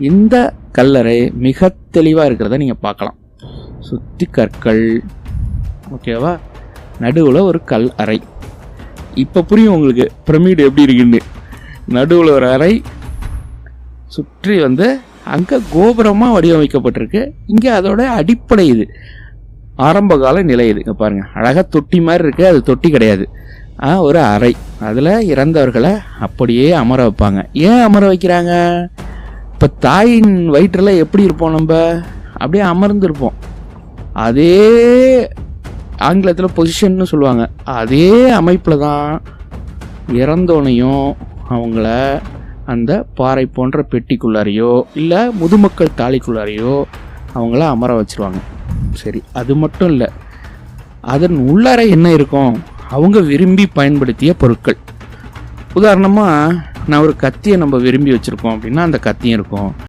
இந்த கல்லறை மிக தெளிவாக இருக்கிறத நீங்கள் பார்க்கலாம். சுற்றி கற்கள், ஓகேவா, நடுவில் ஒரு கல் அறை. இப்போ புரியும் உங்களுக்கு பிரமிடு எப்படி இருக்குன்னு. நடுவில் ஒரு அறை, சுற்றி அங்கே கோபுரமாக வடிவமைக்கப்பட்டிருக்கு. இங்கே அதோட அடிப்படை இது, ஆரம்பகால நிலை இது. இங்கே பாருங்கள், அழகாக தொட்டி மாதிரி இருக்குது, அது தொட்டி கிடையாது, ஒரு அறை. அதில் இறந்தவர்களை அப்படியே அமர வைப்பாங்க. ஏன் அமர வைக்கிறாங்க? இப்போ தாயின் வயிற்றில் எப்படி இருப்போம், நம்ம அப்படியே அமர்ந்துருப்போம். அதே ஆங்கிலத்தில் பொசிஷன்னு சொல்லுவாங்க. அதே அமைப்பில் தான் இறந்தோனையும் அவங்கள அந்த பாறை போன்ற பெட்டிக்குள்ளாரையோ இல்லை முதுமக்கள் தாலிக்குள்ளாரையோ அவங்கள அமர வச்சுருவாங்க. சரி, அது மட்டும் இல்லை, அதன் உள்ளார என்ன இருக்கும், அவங்க விரும்பி பயன்படுத்திய பொருட்கள். உதாரணமாக, நான் ஒரு கத்தியை நம்ம விரும்பி வச்சுருக்கோம் அப்படின்னா அந்த கத்தியும் இருக்கும்.